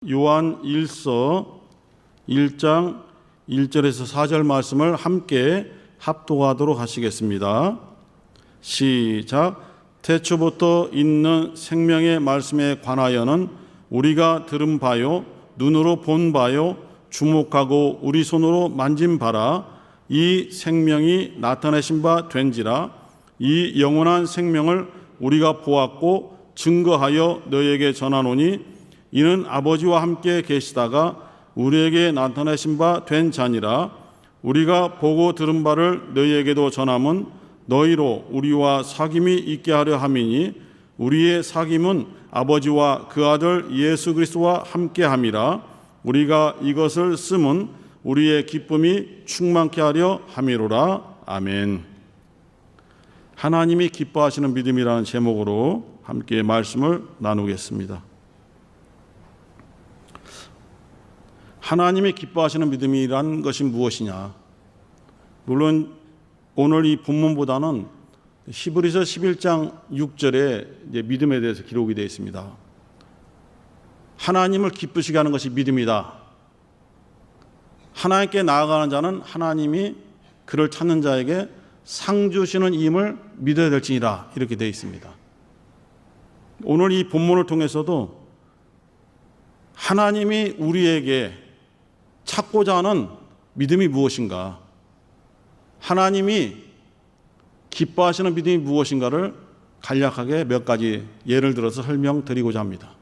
요한 1서 1장 1절에서 4절 말씀을 함께 합독하도록 하시겠습니다. 시작. 태초부터 있는 생명의 말씀에 관하여는 우리가 들은 바요 눈으로 본 바요 주목하고 우리 손으로 만진 바라. 이 생명이 나타내신 바 된지라. 이 영원한 생명을 우리가 보았고 증거하여 너희에게 전하노니 이는 아버지와 함께 계시다가 우리에게 나타내신 바 된 자니라. 우리가 보고 들은 바를 너희에게도 전함은 너희로 우리와 사귐이 있게 하려 함이니 우리의 사귐은 아버지와 그 아들 예수 그리스도와 함께 함이라. 우리가 이것을 쓰면 우리의 기쁨이 충만케 하려 함이로라. 아멘. 하나님이 기뻐하시는 믿음이라는 제목으로 함께 말씀을 나누겠습니다. 하나님이 기뻐하시는 믿음이란 것이 무엇이냐? 물론 오늘 이 본문보다는 히브리서 11장 6절에 믿음에 대해서 기록이 되어 있습니다. 하나님을 기쁘시게 하는 것이 믿음이다. 하나님께 나아가는 자는 하나님이 그를 찾는 자에게 상 주시는 임을 믿어야 될지니라, 이렇게 되어 있습니다. 오늘 이 본문을 통해서도 하나님이 우리에게 찾고자 하는 믿음이 무엇인가, 하나님이 기뻐하시는 믿음이 무엇인가를 간략하게 몇 가지 예를 들어서 설명드리고자 합니다.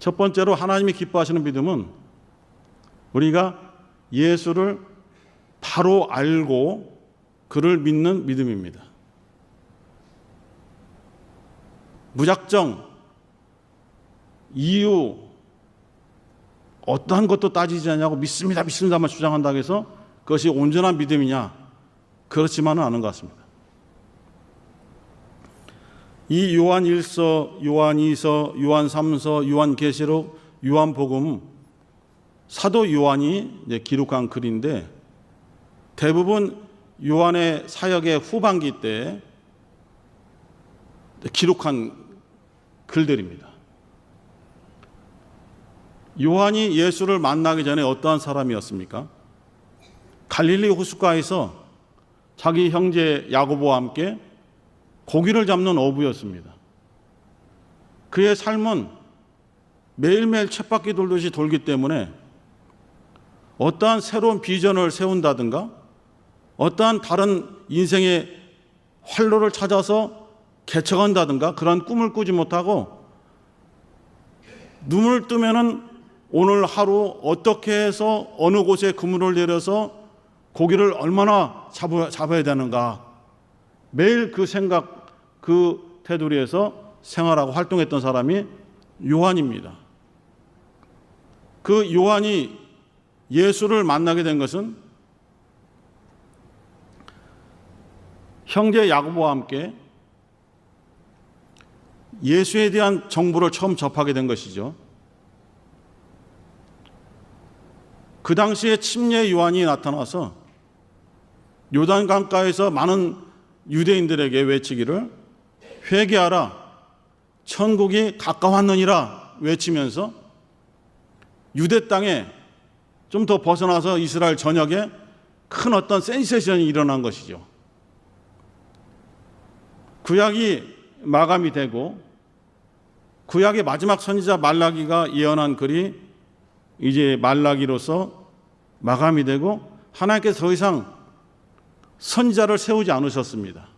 첫 번째로 하나님이 기뻐하시는 믿음은 우리가 예수를 바로 알고 그를 믿는 믿음입니다. 무작정 이유 어떠한 것도 따지지 않냐고 믿습니다만 주장한다고 해서 그것이 온전한 믿음이냐? 그렇지만은 않은 것 같습니다. 이 요한 1서, 요한 2서, 요한 3서, 요한 계시록, 요한 복음, 사도 요한이 기록한 글인데 대부분 요한의 사역의 후반기 때 기록한 글들입니다. 요한이 예수를 만나기 전에 어떠한 사람이었습니까? 갈릴리 호숫가에서 자기 형제 야고보와 함께 고기를 잡는 어부였습니다. 그의 삶은 매일매일 쳇바퀴 돌듯이 돌기 때문에 어떠한 새로운 비전을 세운다든가 어떠한 다른 인생의 활로를 찾아서 개척한다든가 그런 꿈을 꾸지 못하고 눈을 뜨면은 오늘 하루 어떻게 해서 어느 곳에 그물을 내려서 고기를 얼마나 잡아야 되는가, 매일 그 생각, 그 테두리에서 생활하고 활동했던 사람이 요한입니다. 그 요한이 예수를 만나게 된 것은 형제 야고보와 함께 예수에 대한 정보를 처음 접하게 된 것이죠. 그 당시에 침례 요한이 나타나서 요단강가에서 많은 유대인들에게 외치기를 회개하라, 천국이 가까웠느니라 외치면서 유대 땅에 좀 더 벗어나서 이스라엘 전역에 큰 어떤 센세이션이 일어난 것이죠. 구약이 마감이 되고 구약의 마지막 선지자 말라기가 예언한 글이 이제 말라기로서 마감이 되고 하나님께서 더 이상 선지자를 세우지 않으셨습니다.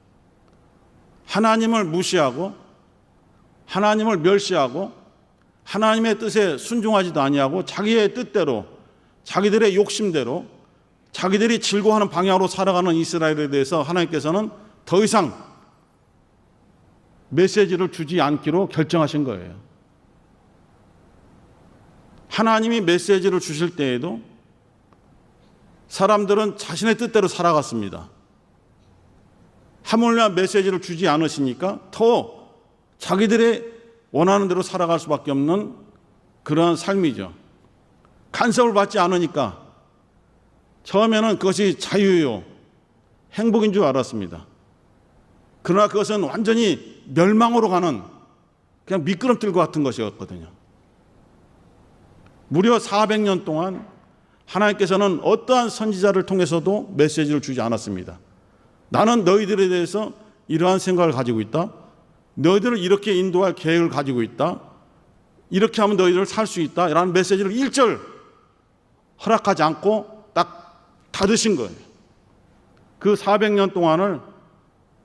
하나님을 무시하고 하나님을 멸시하고 하나님의 뜻에 순종하지도 아니하고 자기의 뜻대로 자기들의 욕심대로 자기들이 즐거워하는 방향으로 살아가는 이스라엘에 대해서 하나님께서는 더 이상 메시지를 주지 않기로 결정하신 거예요. 하나님이 메시지를 주실 때에도 사람들은 자신의 뜻대로 살아갔습니다. 하물며 메시지를 주지 않으시니까 더 자기들의 원하는 대로 살아갈 수밖에 없는 그러한 삶이죠. 간섭을 받지 않으니까 처음에는 그것이 자유요, 행복인 줄 알았습니다. 그러나 그것은 완전히 멸망으로 가는 그냥 미끄럼틀과 같은 것이었거든요. 무려 400년 동안 하나님께서는 어떠한 선지자를 통해서도 메시지를 주지 않았습니다. 나는 너희들에 대해서 이러한 생각을 가지고 있다. 너희들을 이렇게 인도할 계획을 가지고 있다. 이렇게 하면 너희들 살 수 있다. 라는 메시지를 1절 허락하지 않고 딱 닫으신 거예요. 그 400년 동안을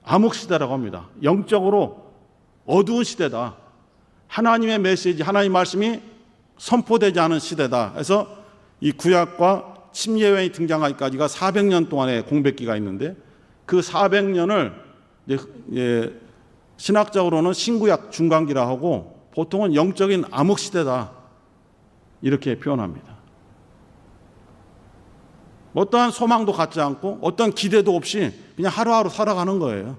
암흑시대라고 합니다. 영적으로 어두운 시대다. 하나님의 메시지, 하나님의 말씀이 선포되지 않은 시대다. 그래서 이 구약과 침례회의 등장하기까지가 400년 동안의 공백기가 있는데 그 400년을 신학적으로는 신구약 중간기라 하고 보통은 영적인 암흑시대다. 이렇게 표현합니다. 어떠한 소망도 갖지 않고 어떤 기대도 없이 그냥 하루하루 살아가는 거예요.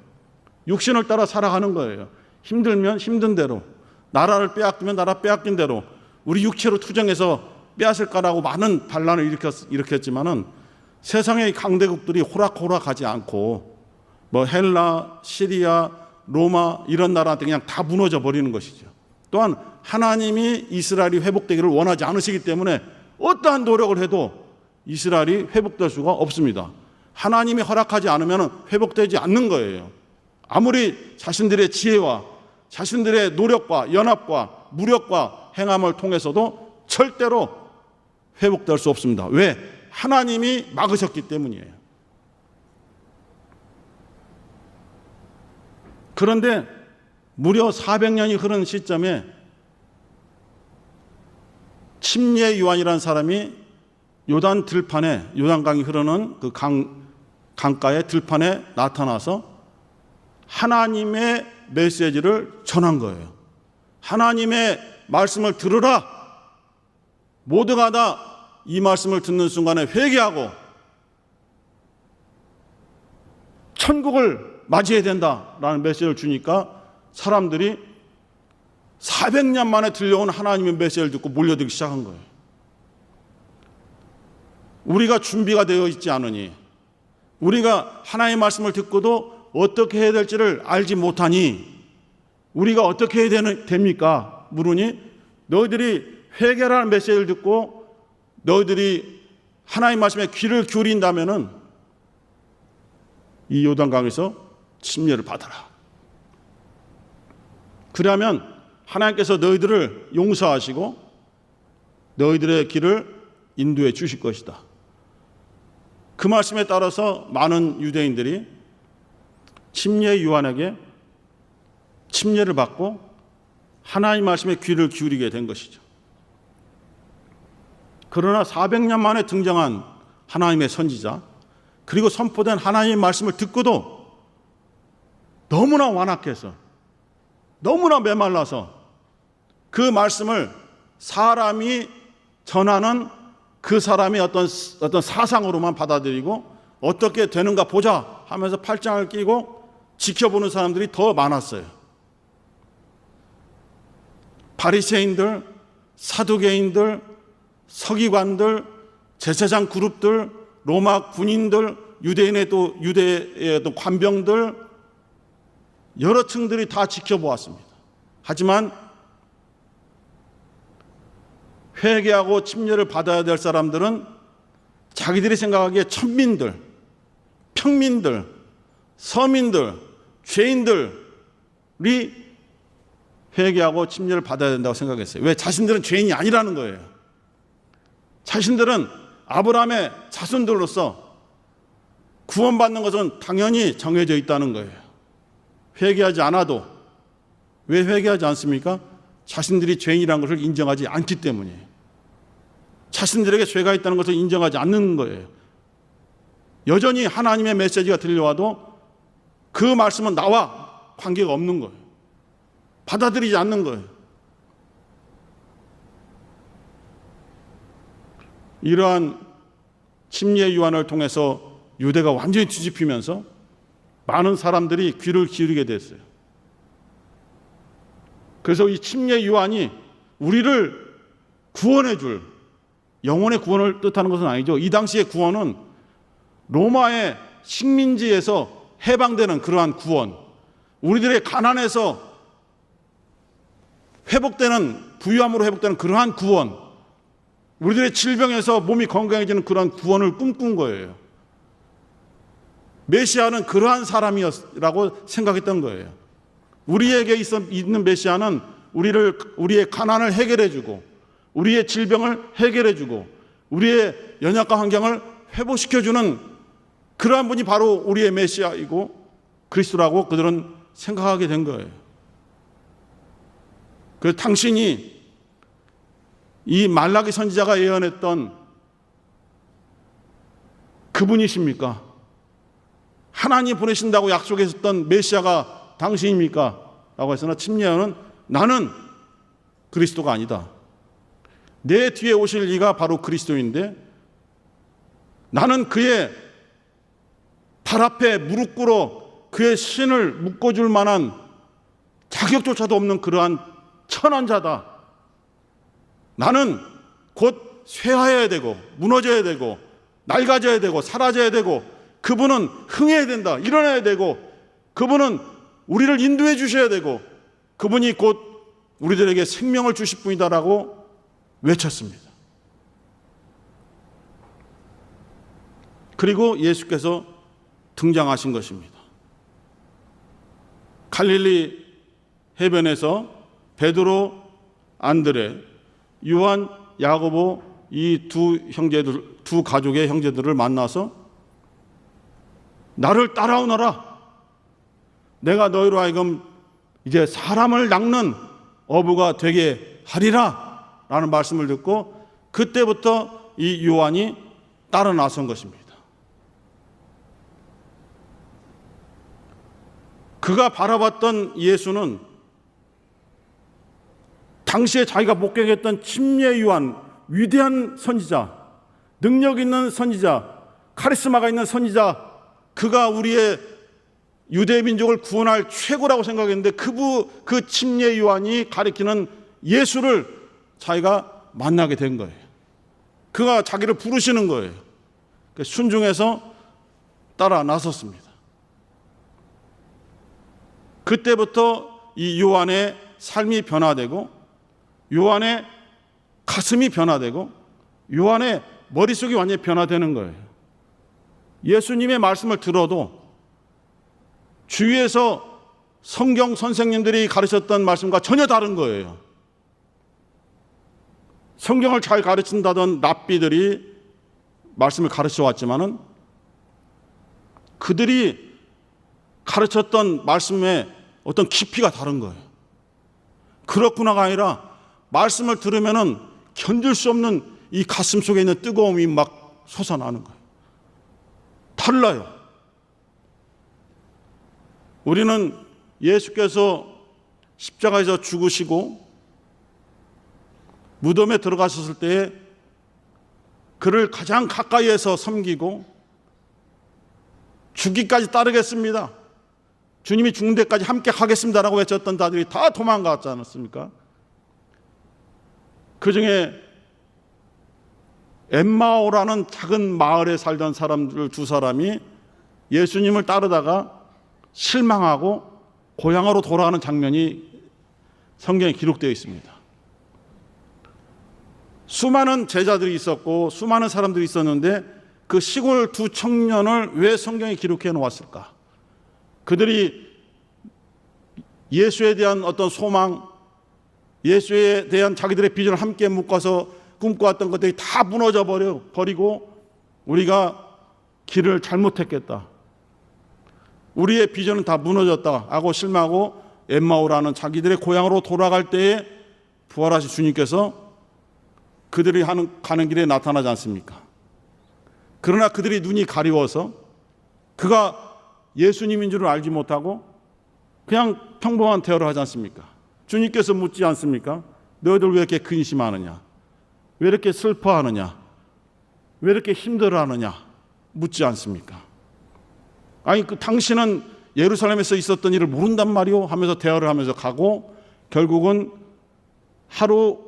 육신을 따라 살아가는 거예요. 힘들면 힘든 대로, 나라를 빼앗기면 나라 빼앗긴 대로 우리 육체로 투정해서 빼앗을까라고 많은 반란을 일으켰지만은 세상의 강대국들이 호락호락하지 않고 뭐 헬라, 시리아, 로마 이런 나라한테 그냥 다 무너져 버리는 것이죠. 또한 하나님이 이스라엘이 회복되기를 원하지 않으시기 때문에 어떠한 노력을 해도 이스라엘이 회복될 수가 없습니다. 하나님이 허락하지 않으면 회복되지 않는 거예요. 아무리 자신들의 지혜와 자신들의 노력과 연합과 무력과 행함을 통해서도 절대로 회복될 수 없습니다. 왜? 하나님이 막으셨기 때문이에요. 그런데 무려 400년이 흐른 시점에 침례 요한이라는 사람이 요단 들판에, 요단강이 흐르는 그 강가의 들판에 나타나서 하나님의 메시지를 전한 거예요. 하나님의 말씀을 들으라. 모두가 다 이 말씀을 듣는 순간에 회개하고 천국을 맞이해야 된다라는 메시지를 주니까 사람들이 400년 만에 들려온 하나님의 메시지를 듣고 몰려들기 시작한 거예요. 우리가 준비가 되어 있지 않으니, 우리가 하나님의 말씀을 듣고도 어떻게 해야 될지를 알지 못하니 우리가 어떻게 해야 됩니까? 물으니 너희들이 회개라는 메시지를 듣고 너희들이 하나님의 말씀에 귀를 기울인다면은 이 요단강에서 침례를 받아라. 그러면 하나님께서 너희들을 용서하시고 너희들의 길을 인도해 주실 것이다. 그 말씀에 따라서 많은 유대인들이 침례 요한에게 침례를 받고 하나님 말씀에 귀를 기울이게 된 것이죠. 그러나 400년 만에 등장한 하나님의 선지자, 그리고 선포된 하나님의 말씀을 듣고도 너무나 완악해서, 너무나 메말라서 그 말씀을 사람이 전하는 그 사람이 어떤 사상으로만 받아들이고 어떻게 되는가 보자 하면서 팔짱을 끼고 지켜보는 사람들이 더 많았어요. 바리새인들, 사두개인들, 서기관들, 제사장 그룹들, 로마 군인들, 유대의 또 관병들, 여러 층들이 다 지켜보았습니다. 하지만 회개하고 침례를 받아야 될 사람들은 자기들이 생각하기에 천민들, 평민들, 서민들, 죄인들이 회개하고 침례를 받아야 된다고 생각했어요. 왜? 자신들은 죄인이 아니라는 거예요. 자신들은 아브라함의 자손들로서 구원받는 것은 당연히 정해져 있다는 거예요. 회개하지 않아도. 왜 회개하지 않습니까? 자신들이 죄인이라는 것을 인정하지 않기 때문이에요. 자신들에게 죄가 있다는 것을 인정하지 않는 거예요. 여전히 하나님의 메시지가 들려와도 그 말씀은 나와 관계가 없는 거예요. 받아들이지 않는 거예요. 이러한 침례 요한을 통해서 유대가 완전히 뒤집히면서 많은 사람들이 귀를 기울이게 됐어요. 그래서 이 침례 요한이 우리를 구원해 줄, 영혼의 구원을 뜻하는 것은 아니죠. 이 당시의 구원은 로마의 식민지에서 해방되는 그러한 구원, 우리들의 가난에서 회복되는, 부유함으로 회복되는 그러한 구원, 우리들의 질병에서 몸이 건강해지는 그러한 구원을 꿈꾼 거예요. 메시아는 그러한 사람이라고 생각했던 거예요. 우리에게 있는 메시아는 우리의 가난을 해결해주고, 우리의 질병을 해결해주고, 우리의 연약한 환경을 회복시켜주는 그러한 분이 바로 우리의 메시아이고 그리스도라고 그들은 생각하게 된 거예요. 그래서 당신이 이 말라기 선지자가 예언했던 그분이십니까? 하나님 보내신다고 약속했었던 메시아가 당신입니까? 라고 했으나 침례요한은 나는 그리스도가 아니다. 내 뒤에 오실 이가 바로 그리스도인데 나는 그의 발 앞에 무릎 꿇어 그의 신을 묶어줄 만한 자격조차도 없는 그러한 천한 자다. 나는 곧 쇠하여야 되고 무너져야 되고 낡아져야 되고 사라져야 되고 그분은 흥해야 된다. 일어나야 되고 그분은 우리를 인도해 주셔야 되고 그분이 곧 우리들에게 생명을 주실 분이다라고 외쳤습니다. 그리고 예수께서 등장하신 것입니다. 갈릴리 해변에서 베드로, 안드레, 요한, 야고보 이 두 가족의 형제들을 만나서 나를 따라오너라. 내가 너희로 하여금 이제 사람을 낚는 어부가 되게 하리라 라는 말씀을 듣고 그때부터 이 요한이 따라 나선 것입니다. 그가 바라봤던 예수는 당시에 자기가 목격했던 침례 요한, 위대한 선지자, 능력 있는 선지자, 카리스마가 있는 선지자, 그가 우리의 유대 민족을 구원할 최고라고 생각했는데 그 침례 요한이 가리키는 예수를 자기가 만나게 된 거예요. 그가 자기를 부르시는 거예요. 순종해서 따라 나섰습니다. 그때부터 이 요한의 삶이 변화되고 요한의 가슴이 변화되고 요한의 머릿속이 완전히 변화되는 거예요. 예수님의 말씀을 들어도 주위에서 성경 선생님들이 가르쳤던 말씀과 전혀 다른 거예요. 성경을 잘 가르친다던 랍비들이 말씀을 가르쳐 왔지만은 그들이 가르쳤던 말씀의 어떤 깊이가 다른 거예요. 그렇구나가 아니라 말씀을 들으면은 견딜 수 없는 이 가슴 속에 있는 뜨거움이 막 솟아나는 거예요. 달라요. 우리는 예수께서 십자가에서 죽으시고 무덤에 들어가셨을 때에 그를 가장 가까이에서 섬기고 죽기까지 따르겠습니다. 주님이 죽는 데까지 함께 하겠습니다라고 외쳤던 자들이 다 도망갔지 않았습니까? 그 중에 엠마오라는 작은 마을에 살던 사람들 두 사람이 예수님을 따르다가 실망하고 고향으로 돌아가는 장면이 성경에 기록되어 있습니다. 수많은 제자들이 있었고 수많은 사람들이 있었는데 그 시골 두 청년을 왜 성경에 기록해 놓았을까? 그들이 예수에 대한 어떤 소망, 예수에 대한 자기들의 비전을 함께 묶어서 꿈꿔왔던 것들이 다 무너져 버리고 우리가 길을 잘못했겠다. 우리의 비전은 다 무너졌다 하고 실망하고 엠마오라는 자기들의 고향으로 돌아갈 때에 부활하신 주님께서 그들이 가는 길에 나타나지 않습니까? 그러나 그들이 눈이 가리워서 그가 예수님인 줄을 알지 못하고 그냥 평범한 대화를 하지 않습니까? 주님께서 묻지 않습니까? 너희들 왜 이렇게 근심하느냐? 왜 이렇게 슬퍼하느냐? 왜 이렇게 힘들어하느냐? 묻지 않습니까? 아니 당신은 예루살렘에서 있었던 일을 모른단 말이오? 하면서 대화를 하면서 가고 결국은 하루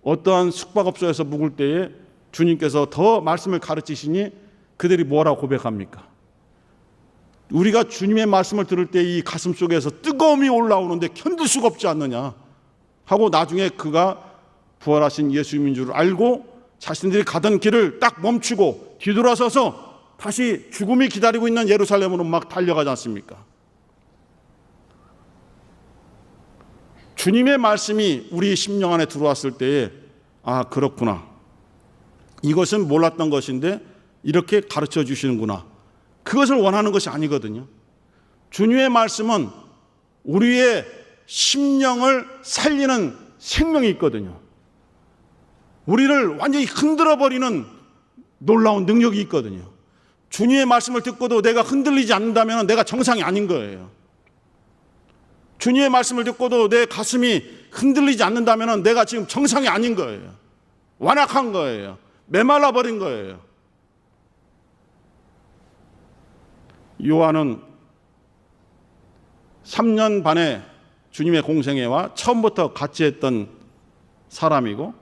어떠한 숙박업소에서 묵을 때에 주님께서 더 말씀을 가르치시니 그들이 뭐라고 고백합니까? 우리가 주님의 말씀을 들을 때 이 가슴 속에서 뜨거움이 올라오는데 견딜 수가 없지 않느냐 하고 나중에 그가 부활하신 예수님인 줄 알고 자신들이 가던 길을 딱 멈추고 뒤돌아서서 다시 죽음이 기다리고 있는 예루살렘으로 막 달려가지 않습니까? 주님의 말씀이 우리 심령 안에 들어왔을 때에 아, 그렇구나. 이것은 몰랐던 것인데 이렇게 가르쳐 주시는구나. 그것을 원하는 것이 아니거든요. 주님의 말씀은 우리의 심령을 살리는 생명이 있거든요. 우리를 완전히 흔들어버리는 놀라운 능력이 있거든요. 주님의 말씀을 듣고도 내가 흔들리지 않는다면 내가 정상이 아닌 거예요. 주님의 말씀을 듣고도 내 가슴이 흔들리지 않는다면 내가 지금 정상이 아닌 거예요. 완악한 거예요. 메말라 버린 거예요. 요한은 3년 반의 주님의 공생애와 처음부터 같이 했던 사람이고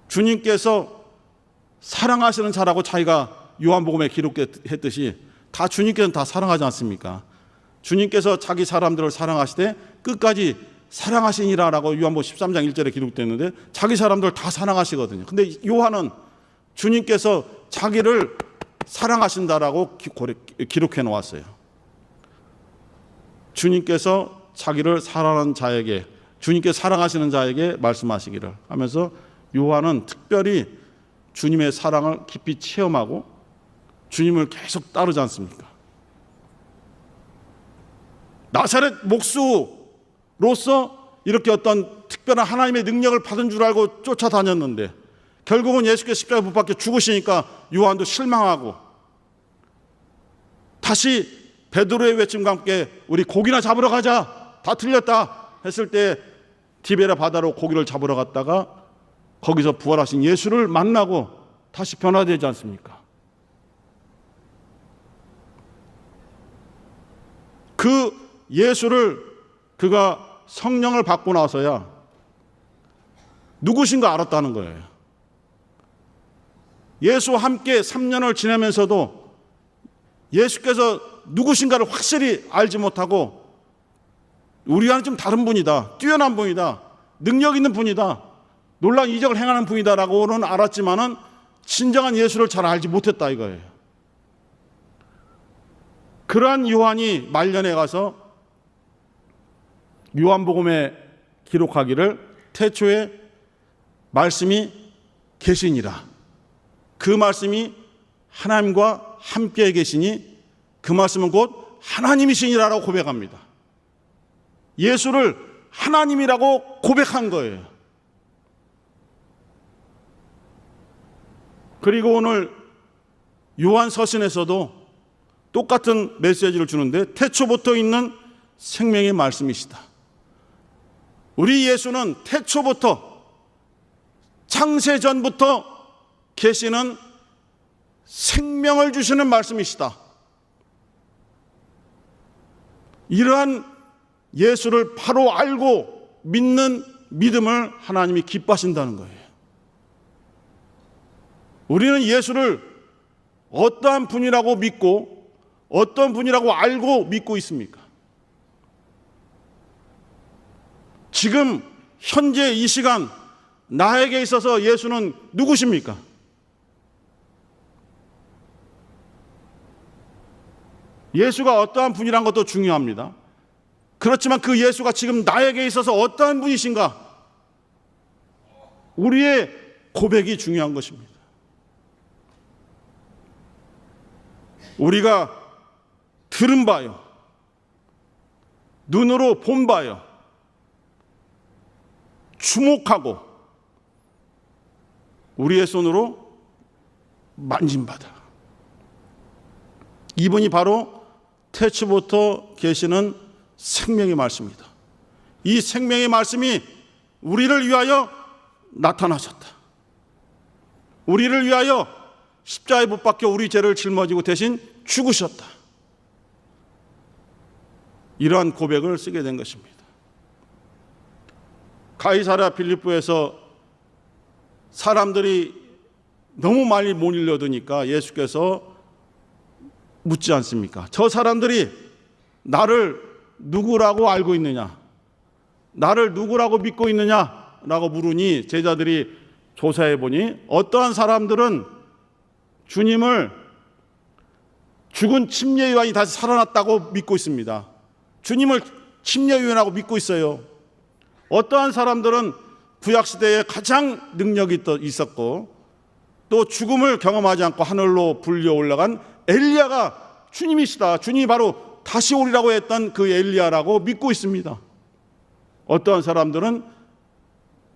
주님께서 사랑하시는 자라고 자기가 요한복음에 기록했듯이 다 주님께서는 다 사랑하지 않습니까? 주님께서 자기 사람들을 사랑하시되 끝까지 사랑하시니라라고 요한복음 13장 1절에 기록됐는데 자기 사람들을 다 사랑하시거든요. 근데 요한은 주님께서 자기를 사랑하신다라고 기록해 놓았어요. 주님께서 자기를 사랑하는 자에게, 주님께서 사랑하시는 자에게 말씀하시기를 하면서 요한은 특별히 주님의 사랑을 깊이 체험하고 주님을 계속 따르지 않습니까? 나사렛 목수로서 이렇게 어떤 특별한 하나님의 능력을 받은 줄 알고 쫓아다녔는데 결국은 예수께서 십자가에 못 박혀 죽으시니까 요한도 실망하고 다시 베드로의 외침과 함께 우리 고기나 잡으러 가자, 다 틀렸다 했을 때 디베랴 바다로 고기를 잡으러 갔다가 거기서 부활하신 예수를 만나고 다시 변화되지 않습니까? 그 예수를 그가 성령을 받고 나서야 누구신가 알았다는 거예요. 예수와 함께 3년을 지내면서도 예수께서 누구신가를 확실히 알지 못하고 우리와는 좀 다른 분이다, 뛰어난 분이다, 능력 있는 분이다, 놀라운 이적을 행하는 분이다라고는 알았지만은 진정한 예수를 잘 알지 못했다 이거예요. 그러한 요한이 말년에 가서 요한복음에 기록하기를 태초에 말씀이 계시니라. 그 말씀이 하나님과 함께 계시니 그 말씀은 곧 하나님이시니라라고 고백합니다. 예수를 하나님이라고 고백한 거예요. 그리고 오늘 요한 서신에서도 똑같은 메시지를 주는데 태초부터 있는 생명의 말씀이시다. 우리 예수는 태초부터 창세전부터 계시는 생명을 주시는 말씀이시다. 이러한 예수를 바로 알고 믿는 믿음을 하나님이 기뻐하신다는 거예요. 우리는 예수를 어떠한 분이라고 믿고 어떤 분이라고 알고 믿고 있습니까? 지금 현재 이 시간 나에게 있어서 예수는 누구십니까? 예수가 어떠한 분이란 것도 중요합니다. 그렇지만 그 예수가 지금 나에게 있어서 어떠한 분이신가? 우리의 고백이 중요한 것입니다. 우리가 들은 바요, 눈으로 본 바요, 주목하고 우리의 손으로 만진 바다. 이분이 바로 태초부터 계시는 생명의 말씀입니다. 이 생명의 말씀이 우리를 위하여 나타나셨다. 우리를 위하여 십자가에 못 박혀 우리 죄를 짊어지고 대신 죽으셨다. 이러한 고백을 쓰게 된 것입니다. 가이사랴 빌립보에서 사람들이 너무 많이 몰려드니까 예수께서 묻지 않습니까? 저 사람들이 나를 누구라고 알고 있느냐? 나를 누구라고 믿고 있느냐? 라고 물으니 제자들이 조사해 보니 어떠한 사람들은 주님을 죽은 침례요한이 다시 살아났다고 믿고 있습니다. 주님을 침례요한이라고 믿고 있어요. 어떠한 사람들은 구약시대에 가장 능력이 있었고 또 죽음을 경험하지 않고 하늘로 불려 올라간 엘리야가 주님이시다, 주님이 바로 다시 오리라고 했던 그 엘리야라고 믿고 있습니다. 어떠한 사람들은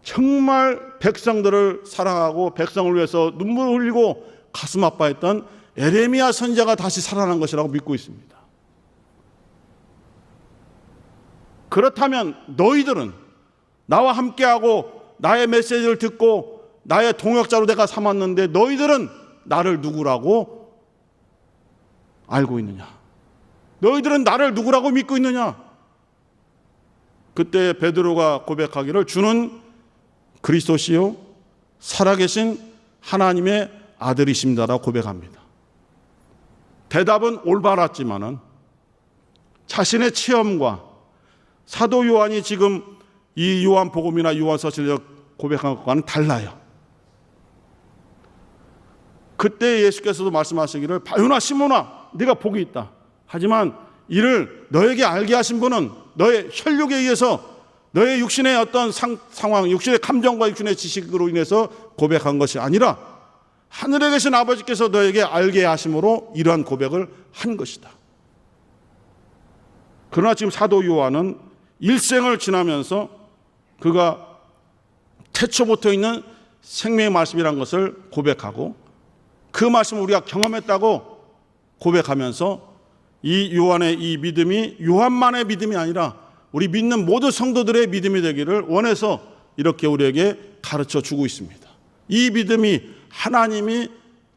정말 백성들을 사랑하고 백성을 위해서 눈물을 흘리고 가슴 아파했던 에레미야 선지자가 다시 살아난 것이라고 믿고 있습니다. 그렇다면 너희들은 나와 함께하고 나의 메시지를 듣고 나의 동역자로 내가 삼았는데 너희들은 나를 누구라고 알고 있느냐? 너희들은 나를 누구라고 믿고 있느냐? 그때 베드로가 고백하기를 주는 그리스도시요 살아계신 하나님의 아들이십니다라고 고백합니다. 대답은 올바랐지만은 자신의 체험과 사도 요한이 지금 이 요한복음이나 요한서신을 고백한 것과는 달라요. 그때 예수께서도 말씀하시기를 바요나 시몬아 네가 복이 있다. 하지만 이를 너에게 알게 하신 분은 너의 혈육에 의해서 너의 육신의 어떤 상황, 육신의 감정과 육신의 지식으로 인해서 고백한 것이 아니라 하늘에 계신 아버지께서 너에게 알게 하심으로 이러한 고백을 한 것이다. 그러나 지금 사도 요한은 일생을 지나면서 그가 태초부터 있는 생명의 말씀이라는 것을 고백하고 그 말씀을 우리가 경험했다고 고백하면서 이 요한의 이 믿음이 요한만의 믿음이 아니라 우리 믿는 모든 성도들의 믿음이 되기를 원해서 이렇게 우리에게 가르쳐 주고 있습니다. 이 믿음이 하나님이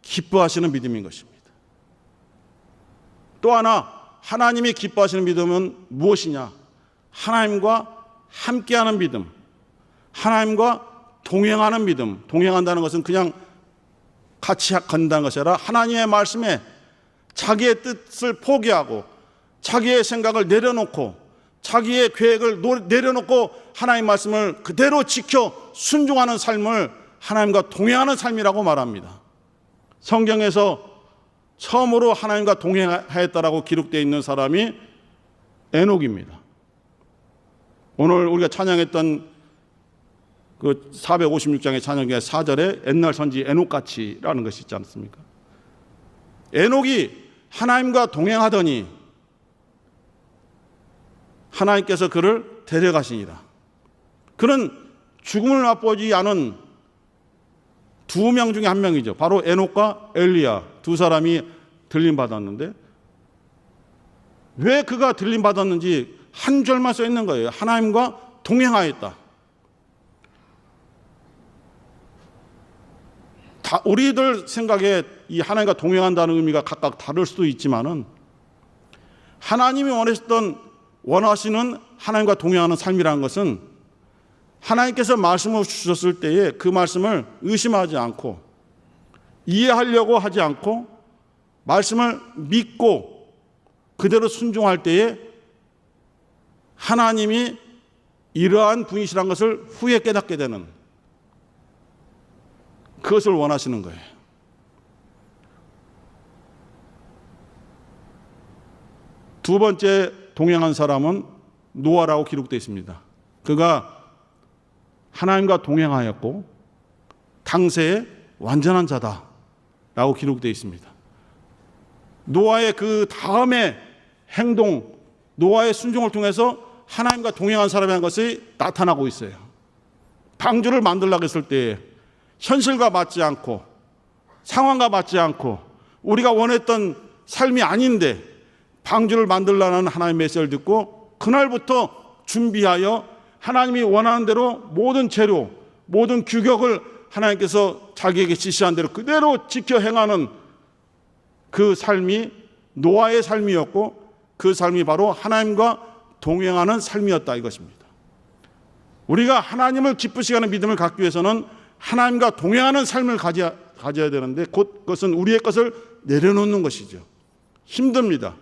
기뻐하시는 믿음인 것입니다. 또 하나 하나님이 기뻐하시는 믿음은 무엇이냐? 하나님과 함께하는 믿음, 하나님과 동행하는 믿음. 동행한다는 것은 그냥 같이 간다는 것이 아니라 하나님의 말씀에 자기의 뜻을 포기하고 자기의 생각을 내려놓고 자기의 계획을 내려놓고 하나님의 말씀을 그대로 지켜 순종하는 삶을 하나님과 동행하는 삶이라고 말합니다. 성경에서 처음으로 하나님과 동행하였다라고 기록되어 있는 사람이 에녹입니다. 오늘 우리가 찬양했던 그 456장의 찬양의 4절에 옛날 선지 에녹같이라는 것이 있지 않습니까? 에녹이 하나님과 동행하더니 하나님께서 그를 데려가시니라. 그는 죽음을 맛보지 않은 두 명 중에 한 명이죠. 바로 에녹과 엘리야 두 사람이 들림받았는데 왜 그가 들림받았는지 한 절만 써 있는 거예요. 하나님과 동행하였다. 우리들 생각에 이 하나님과 동행한다는 의미가 각각 다를 수도 있지만은 하나님이 원하시는 하나님과 동행하는 삶이라는 것은 하나님께서 말씀을 주셨을 때에 그 말씀을 의심하지 않고 이해하려고 하지 않고 말씀을 믿고 그대로 순종할 때에 하나님이 이러한 분이시라는 것을 후에 깨닫게 되는 그것을 원하시는 거예요. 두 번째 동행한 사람은 노아라고 기록되어 있습니다. 그가 하나님과 동행하였고 당세의 완전한 자다라고 기록되어 있습니다. 노아의 그 다음의 행동, 노아의 순종을 통해서 하나님과 동행한 사람이라는 것이 나타나고 있어요. 방주를 만들려고 했을 때 현실과 맞지 않고 상황과 맞지 않고 우리가 원했던 삶이 아닌데 방주를 만들라는 하나님의 메시지를 듣고 그날부터 준비하여 하나님이 원하는 대로 모든 재료, 모든 규격을 하나님께서 자기에게 지시한 대로 그대로 지켜 행하는 그 삶이 노아의 삶이었고 그 삶이 바로 하나님과 동행하는 삶이었다 이것입니다. 우리가 하나님을 기쁘시게 하는 믿음을 갖기 위해서는 하나님과 동행하는 삶을 가져야 되는데 곧 그것은 우리의 것을 내려놓는 것이죠. 힘듭니다.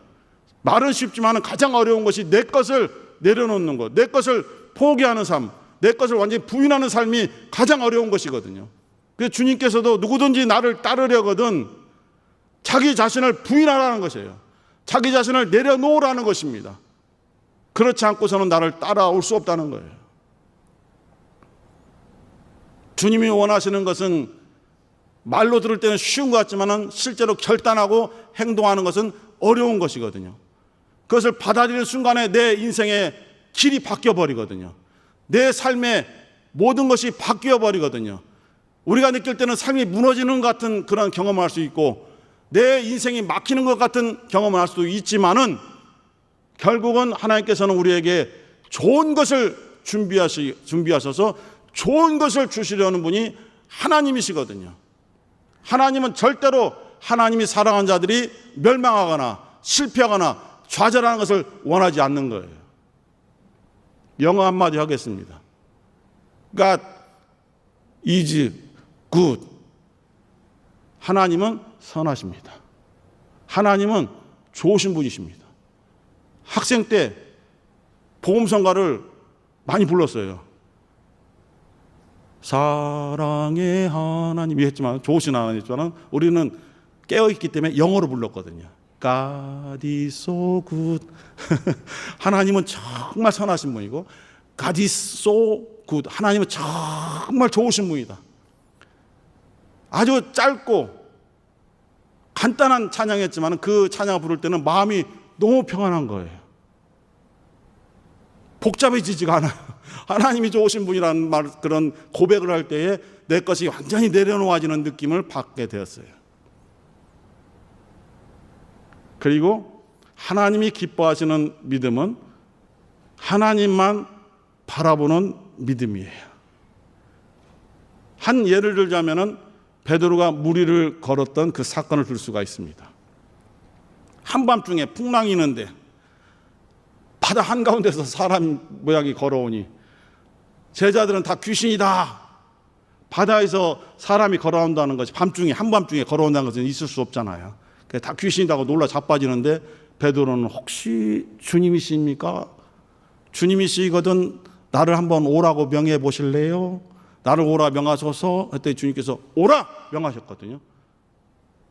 말은 쉽지만 가장 어려운 것이 내 것을 내려놓는 것, 내 것을 포기하는 삶, 내 것을 완전히 부인하는 삶이 가장 어려운 것이거든요. 그 주님께서도 누구든지 나를 따르려거든 자기 자신을 부인하라는 것이에요. 자기 자신을 내려놓으라는 것입니다. 그렇지 않고서는 나를 따라올 수 없다는 거예요. 주님이 원하시는 것은 말로 들을 때는 쉬운 것 같지만 실제로 결단하고 행동하는 것은 어려운 것이거든요. 그것을 받아들이는 순간에 내 인생의 길이 바뀌어버리거든요. 내 삶의 모든 것이 바뀌어버리거든요. 우리가 느낄 때는 삶이 무너지는 것 같은 그런 경험을 할 수 있고 내 인생이 막히는 것 같은 경험을 할 수도 있지만은 결국은 하나님께서는 우리에게 좋은 것을 준비하셔서 좋은 것을 주시려는 분이 하나님이시거든요. 하나님은 절대로 하나님이 사랑한 자들이 멸망하거나 실패하거나 좌절하는 것을 원하지 않는 거예요. 영어 한마디 하겠습니다. God is good. 하나님은 선하십니다. 하나님은 좋으신 분이십니다. 학생 때 복음성가를 많이 불렀어요. 사랑의 하나님이 했지만 좋으신 하나님이지만 우리는 깨어있기 때문에 영어로 불렀거든요. God is so good. 하나님은 정말 선하신 분이고 God is so good. 하나님은 정말 좋으신 분이다. 아주 짧고 간단한 찬양이었지만 그 찬양을 부를 때는 마음이 너무 평안한 거예요. 복잡해지지가 않아요. 하나님이 좋으신 분이라는 그런 고백을 할 때에 내 것이 완전히 내려놓아지는 느낌을 받게 되었어요. 그리고 하나님이 기뻐하시는 믿음은 하나님만 바라보는 믿음이에요. 한 예를 들자면은 베드로가 무리를 걸었던 그 사건을 들 수가 있습니다. 한밤중에 풍랑이 있는데 바다 한가운데서 사람 모양이 걸어오니 제자들은 다 귀신이다. 바다에서 사람이 걸어온다는 것이 밤중에 한밤중에 걸어온다는 것은 있을 수 없잖아요. 다 귀신이라고 놀라 자빠지는데 베드로는 혹시 주님이십니까? 주님이시거든 나를 한번 오라고 명해 보실래요? 나를 오라 명하소서 했더니 주님께서 오라 명하셨거든요.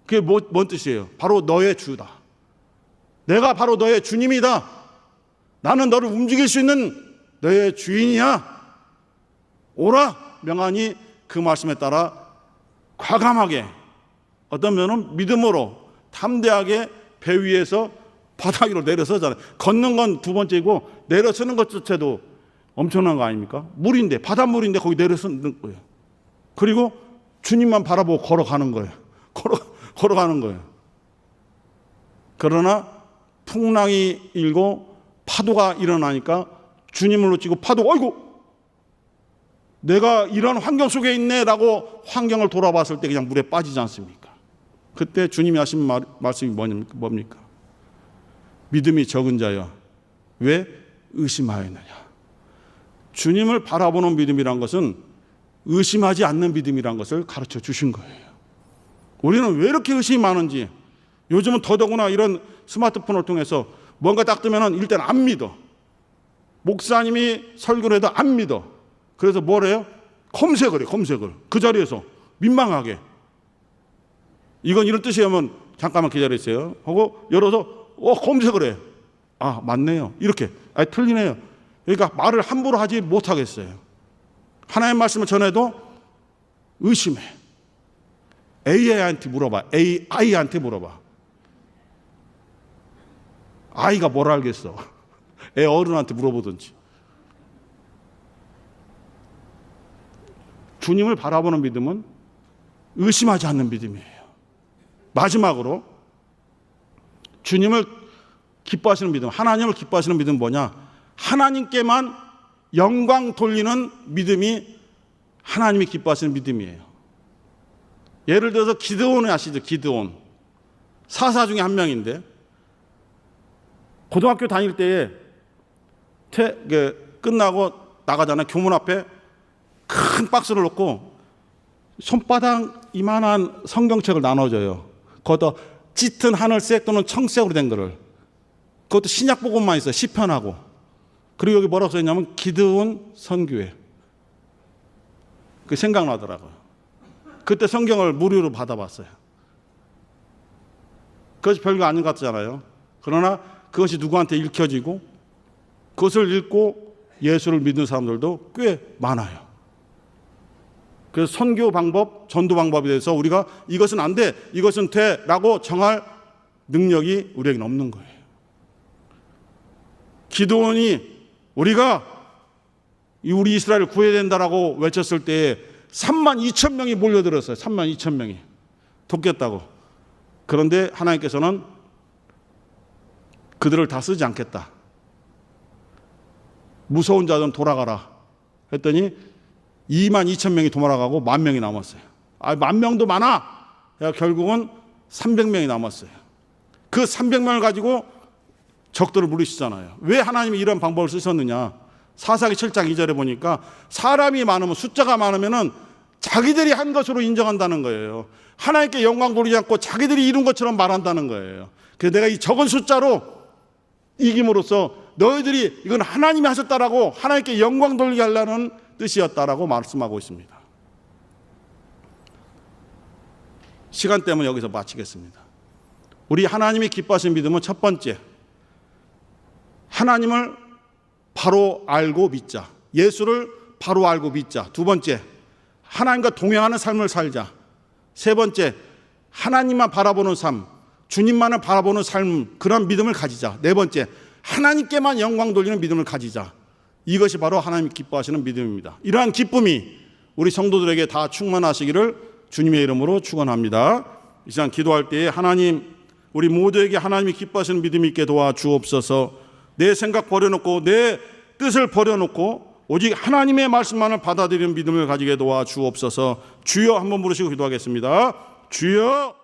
그게 뭔 뜻이에요? 바로 너의 주다. 내가 바로 너의 주님이다. 나는 너를 움직일 수 있는 너의 주인이야. 오라 명하니 그 말씀에 따라 과감하게 어떤 면은 믿음으로 담대하게 배 위에서 바다 위로 내려서잖아요. 걷는 건 두 번째고 내려서는 것조차도 엄청난 거 아닙니까? 물인데 바닷물인데 거기 내려서는 거예요. 그리고 주님만 바라보고 걸어가는 거예요. 걸어가는 거예요. 그러나 풍랑이 일고 파도가 일어나니까 주님을 놓치고 파도가 어이구 내가 이런 환경 속에 있네라고 환경을 돌아봤을 때 그냥 물에 빠지지 않습니까? 그때 주님이 하신 말씀이 뭡니까? 믿음이 적은 자여 왜 의심하였느냐? 주님을 바라보는 믿음이란 것은 의심하지 않는 믿음이란 것을 가르쳐 주신 거예요. 우리는 왜 이렇게 의심이 많은지 요즘은 더더구나 이런 스마트폰을 통해서 뭔가 딱 뜨면 일단 안 믿어. 목사님이 설교를 해도 안 믿어. 그래서 뭐래요? 검색을 해, 검색을. 그 자리에서 민망하게. 이건 이런 뜻이면 잠깐만 기다리세요 하고 열어서 검색을 해. 아 맞네요. 이렇게. 아 틀리네요. 그러니까 말을 함부로 하지 못하겠어요. 하나님의 말씀을 전해도 의심해. AI한테 물어봐. AI한테 물어봐. 아이가 뭘 알겠어. 애 어른한테 물어보든지. 주님을 바라보는 믿음은 의심하지 않는 믿음이에요. 마지막으로 주님을 기뻐하시는 믿음, 하나님을 기뻐하시는 믿음은 뭐냐? 하나님께만 영광 돌리는 믿음이 하나님이 기뻐하시는 믿음이에요. 예를 들어서 기드온을 아시죠? 기드온. 사사 중에 한 명인데 고등학교 다닐 때에 끝나고 나가잖아요. 교문 앞에 큰 박스를 놓고 손바닥 이만한 성경책을 나눠줘요. 그것도 짙은 하늘색 또는 청색으로 된 거를. 그것도 신약 복음만 있어요. 시편하고. 그리고 여기 뭐라고 써있냐면 기드온 선교회. 그 생각나더라고요. 그때 성경을 무료로 받아봤어요. 그것이 별거 아닌 것 같잖아요. 그러나 그것이 누구한테 읽혀지고 그것을 읽고 예수를 믿는 사람들도 꽤 많아요. 그래서 선교 방법, 전도 방법에 대해서 우리가 이것은 안 돼, 이것은 돼 라고 정할 능력이 우리에게는 없는 거예요. 기드온이 우리가 우리 이스라엘을 구해야 된다라고 외쳤을 때에 32,000명이 몰려들었어요. 32,000명이 돕겠다고. 그런데 하나님께서는 그들을 다 쓰지 않겠다. 무서운 자들은 돌아가라 했더니 22,000명이 돌아가고 10,000명이 남았어요. 10,000명도 많아. 결국은 300명이 남았어요. 그 300명을 가지고 적들을 물리시잖아요. 왜 하나님이 이런 방법을 쓰셨느냐? 사사기 7장 2절에 보니까 사람이 많으면, 숫자가 많으면은 자기들이 한 것으로 인정한다는 거예요. 하나님께 영광 돌리지 않고 자기들이 이룬 것처럼 말한다는 거예요. 그래서 내가 이 적은 숫자로 이김으로써 너희들이 이건 하나님이 하셨다라고 하나님께 영광 돌리게 하려는 뜻이었다라고 말씀하고 있습니다. 시간 때문에 여기서 마치겠습니다. 우리 하나님이 기뻐하시는 믿음은 첫 번째, 하나님을 바로 알고 믿자. 예수를 바로 알고 믿자. 두 번째, 하나님과 동행하는 삶을 살자. 세 번째, 하나님만 바라보는 삶, 주님만을 바라보는 삶, 그런 믿음을 가지자. 네 번째, 하나님께만 영광 돌리는 믿음을 가지자. 이것이 바로 하나님이 기뻐하시는 믿음입니다. 이러한 기쁨이 우리 성도들에게 다 충만하시기를 주님의 이름으로 축원합니다. 이 시간 기도할 때에 하나님, 우리 모두에게 하나님이 기뻐하시는 믿음이 있게 도와주옵소서. 내 생각 버려놓고 내 뜻을 버려놓고 오직 하나님의 말씀만을 받아들이는 믿음을 가지게 도와주옵소서. 주여 한번 부르시고 기도하겠습니다. 주여.